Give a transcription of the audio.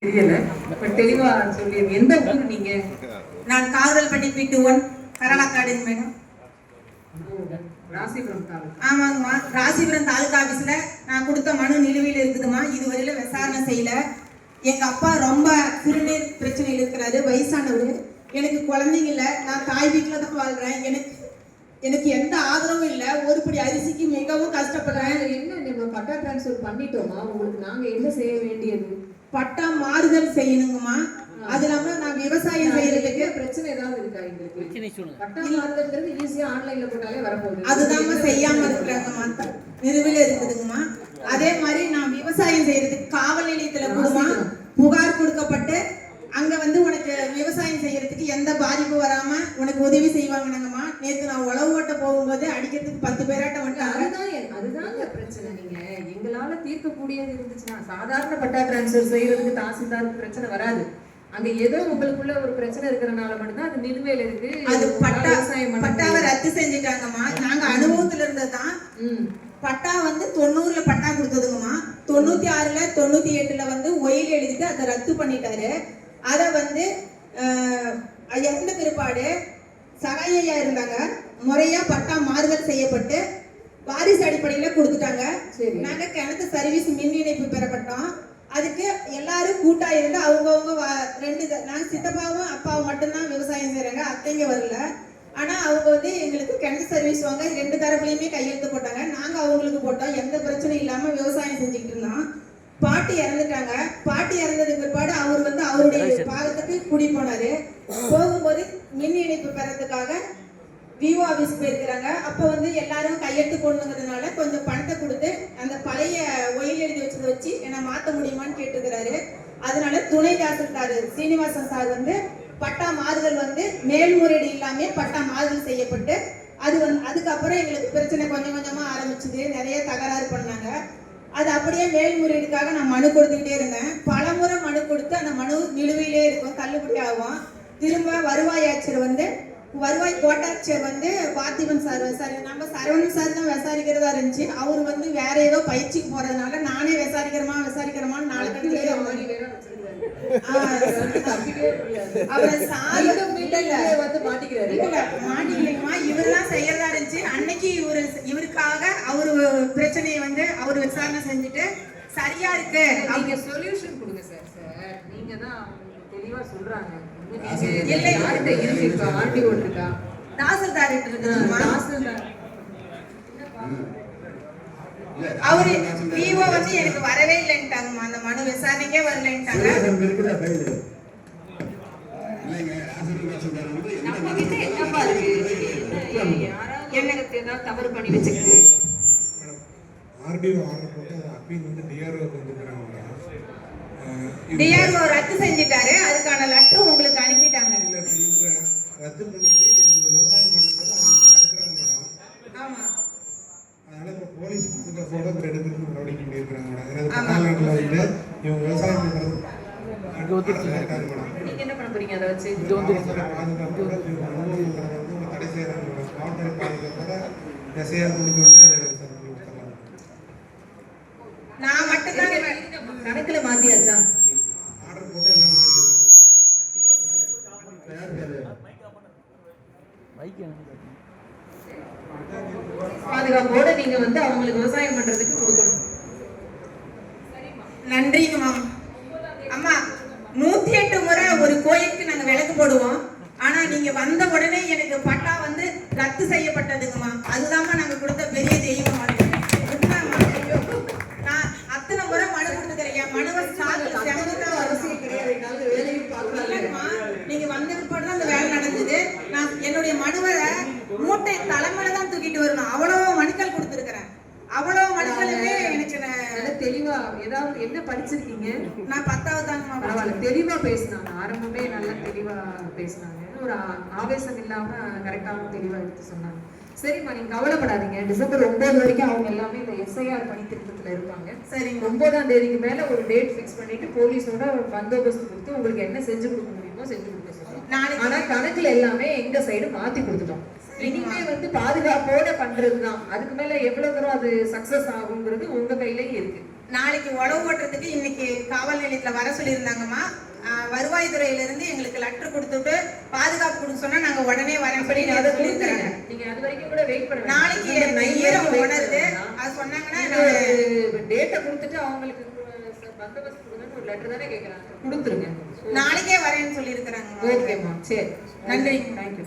தெரியல. பட் தெளிவா சொல்லிருங்க. எந்த ஊர் நீங்க? நான் காதல்பட்டி P21 கரலாக்காடுங்க மேடம். ராசிபுரம் தாலுகா. ஆமாங்கம்மா, ராசிபுரம் தாலுகா ஆபீஸ்ல நான் கொடுத்த மனு நிலுவையில் இருக்குதுமா. இதுவரையில விசாரணை செய்யல. எங்க அப்பா ரொம்ப சிறுநீர் பிரச்சனையில் இருக்கிறாரு, வயசானவர். எனக்கு குழந்தைங்க இல்ல, நான் தாய் வீட்டுல தான் வாழ்றேன். எனக்கு எந்த ஆதரவும் இல்ல. ஒரு படி அரிசிக்கு மிகவும் கஷ்டப்படுறேன். என்ன நம்ம பட்டா டிரான்ஸ்ஃபர் பண்ணிட்டோமா? உங்களுக்கு நாங்க என்ன செய்ய வேண்டியது? பட்டா மாறுதல் செய்யணுங்கம்மா. அது இல்லாம நான் விவசாயம் செய்யறதுக்கு பிரச்சனை ஏதாவது இருக்கா? எங்களுக்கு பட்டா மாறுதல்ங்கிறது ஈஸியா ஆன்லைன்ல போட்டாலே வரப்போகுது. அதுதாங்க செய்யாம இருக்கிறாங்கம்மா, நிறுவில இருக்குதுங்கம்மா. அதே மாதிரி நான் விவசாயம் செய்யறதுக்கு காவல் நிலையத்துல கூடமா புகார் கொடுக்கப்பட்டு அங்க உனக்கு விவசாயம் செய்யறதுக்கு எந்த பாதிப்பு வராம உனக்கு உதவி செய்வாங்கன்னாங்கம்மா. நேத்து நான் உழவு ஓட்ட போகும்போது அடிக்கிறதுக்கு 10 பேராட்ட அதுதாங்க பிரச்சனை. நீங்க எங்களால தீர்க்கக்கூடியது இருந்துச்சுன்னா சாதாரண பட்டா டிரான்ஸ்ஃபர் செய்யறதுக்கு தாசில்தாருக்கு பிரச்சனை வராது. அங்க ஏதோ உங்களுக்குள்ள ஒரு பிரச்சனை இருக்கிறனால மட்டும்தான் அது நிலுவையில இருக்கு. அது பட்டாவை ரத்து செஞ்சுட்டாங்கம்மா. நாங்க அனுபவத்துல இருந்ததுதான். பட்டா 90ல பட்டா கொடுத்ததுங்கம்மா. 96ல 98ல ஒயில் எழுதிட்டு அதை ரத்து பண்ணிட்டாரு. அதை இறந்த பிற்பாடு சகாயா இருந்தாங்க, முறையா பட்டா மாறுதல் செய்யப்பட்டு வாரிசு அடிப்படையில கொடுத்துட்டாங்க. நாங்க கிணத்து சர்வீஸ் மின் இணைப்பு பெறப்பட்டோம். அதுக்கு எல்லாரும் கூட்டா இருந்து அவங்கவுங்க நாங்க சித்தப்பாவும் அப்பாவும் மட்டும்தான் விவசாயம் செய்யறாங்க, அத்தைங்க வரல. ஆனா அவங்க எங்களுக்கு கிணத்து சர்வீஸ் வாங்க 2 தரப்புலையுமே கையெழுத்து போட்டாங்க. நாங்க அவங்களுக்கு போட்டோம். எந்த பிரச்சனையும் இல்லாம விவசாயம் செஞ்சுக்கிட்டு இருந்தோம். பாட்டி இறந்துட்டாங்க. பாட்டி இறந்ததுக்கு பிற்பாடு அவர் அவருடைய பாகத்துக்கு குடி போனாரு. போகும்போது மின் இணைப்பு பெறதுக்காக விவோ ஆபீஸ் போயிருக்கிறாங்க. அப்ப எல்லாரும் கையெழுத்து போடணுங்கிறதுனால கொஞ்சம் பணத்தை கொடுத்து அந்த பழைய ஒயில் எழுதி வச்சதை வச்சு என்ன மாத்த முடியுமான்னு கேட்டுக்கிறாரு. அதனால துணை தாசில்தார் சீனிவாசன் சார் பட்டா மாறுதல் மேல்முறையீடு இல்லாம பட்டா மாறுதல் செய்யப்பட்டு அதுக்கப்புறம் எங்களுக்கு பிரச்சனை கொஞ்சம் கொஞ்சமா ஆரம்பிச்சுது. நிறைய தகராறு பண்ணாங்க. அது அப்படியே மேல்முறையீடுக்காக நான் மனு கொடுத்துக்கிட்டே இருந்தேன். பலமுறை மனு கொடுத்து அந்த மனு நிலுவையிலே இருக்கும், தள்ளுபடி ஆகும். திரும்ப வருவாய் ஆட்சியர் வருவாய் கோட்டாட்சியர் பார்த்திபன் சார் நம்ம சரவணன் சார் தான் விசாரிக்கிறதா இருந்துச்சு. அவர் வேற ஏதோ பயிற்சிக்கு போறதுனால நானே விசாரிக்கிறமான்னு நாலு கணக்கிலே மாட்டிக்கலைங்கம்மா. இவருதான் செய்யறதா இருந்துச்சு. அன்னைக்கு இவருக்காக அவரு பிரச்சனையை அவரு விசாரணை செஞ்சுட்டு சரியா இருக்கு. அவங்க சொல்யூஷன் கொடுங்க சார். நீங்க தான் தெளிவா சொல்றாங்க. தாசில்தார் அவரு விவோ எனக்கு வரவே இல்லைன்ட்டாங்கம்மா. அந்த மனு விசாரணைக்கே வரலைன்ட்டாங்க. தவறு பண்ணி வச்சுக்கிட்டு டிஆர்ஓ ரத்து செஞ்சிட்டாரு. அதுக்கான லெட்டர் உங்களுக்கு அனுப்பிட்டாங்க. ரத்து பண்ணிட்டு விவசாயம் பண்ணுறது அவங்க தடுக்கிறாங்க மேடம். ஆமா, அதனால இப்போ போலீஸ் போட்டோ எடுக்கிறதுக்கு நடவடிக்கை பண்ணியிருக்கிறாங்க மேடம். இவங்க விவசாயம் பண்ணுறது நீங்க என்ன பண்ண போறீங்க? அதை வச்சு தடை செய்யறாங்க மேடம். காவல்துறை பாதுகாப்போட எஸ்ஐஆர் முடிஞ்சோடனே நான் மட்டும்தான் கணக்குல மாத்தியாச்சா? ஆர்டர் போட்டு எல்லாம் மாற்றி பாதுகாப்போட நீங்க அவங்களுக்கு விவசாயம் பண்றதுக்கு கொடுக்கணும். நன்றிங்க மாமா. அம்மா 108 முறை ஒரு கோயிலுக்கு நாங்க விளக்கு போடுவோம். ஆனா நீங்க வந்த உடனே எனக்கு பட்டா ரத்து செய்யப்பட்டதுங்கம்மா. அதுதாம்மா நாங்க கொடுத்த பெரிய தெய்வம். நான் அத்தனை முறை மனு கொடுத்துக்கிறேன். என் மனுவை செமந்துதான் அவசியம் கிடையாது. நீங்க வந்த பிற்பாடு தான் அந்த வேலை நடந்தது. நான் என்னுடைய மனுவை மூட்டை தலைமையில தான் தூக்கிட்டு வரணும். அவ்வளவு மனுக்கள் கொடுத்துருக்கிறேன். அவ்வளவு மனுக்களுமே எனக்கு தெளிவா ஏதாவது என்ன படிச்சிருக்கீங்க? நான் 10வது தாங்கம்மா. பரவாயில்ல, தெளிவா பேசினாங்க. ஆரம்பமே நல்லா தெளிவா பேசினாங்க. ஒரு ஆவேசம் இல்லாம கரெக்டாக தெளிவா எடுத்து சொன்னாங்க. சரிம்மா, நீங்க கவலைப்படாதீங்க. டிசம்பர் 9 வரைக்கும் அவங்க எல்லாமே இந்த எஸ்ஐஆர் பணி திட்டத்துல இருப்பாங்க. சரி, 9ஆம் தேதிக்கு மேல ஒரு டேட் ஃபிக்ஸ் பண்ணிட்டு போலீஸோட பந்தோபஸ்து கொடுத்து உங்களுக்கு என்ன செஞ்சு கொடுக்க முடியுமோ செஞ்சு கொடுக்க சொல்லுவோம். ஆனா கணக்குல எல்லாமே எங்க சைடு மாத்தி கொடுத்துட்டோம். இனிமே பாதுகாப்போட பண்றதுதான். அதுக்கு மேல எவ்வளவு தூரம் அது சக்சஸ் ஆகுங்கிறது உங்க கையிலேயே இருக்கு. நாளைக்கு உழவு ஓட்டுறதுக்கு இன்னைக்கு காவல் நிலையத்துல வர சொல்லியிருந்தாங்கம்மா. வருவாய்த்துறையில இருந்து எங்களுக்கு லெட்டர் கொடுத்துட்டு பாதுகாப்பு கொடுக்க சொன்னா நாங்க உடனே வரேன் சொல்லி அதை கொடுத்துருங்க. நீங்க அது வரைக்கும் கூட வெயிட் பண்ணுங்க. நாளைக்கு ஈரம் உணருது அது சொன்னாங்கன்னா டேட்டை கொடுத்துட்டு அவங்களுக்கு பந்தோபஸ்து கொடுங்கன்னு ஒரு லெட்டர் தானே கேட்கறாங்க, கொடுத்துருங்க. நாளைக்கே வரேன்னு சொல்லி இருக்கிறாங்க. ஓகேம்மா, சரி, நன்றி. தேங்க்யூ.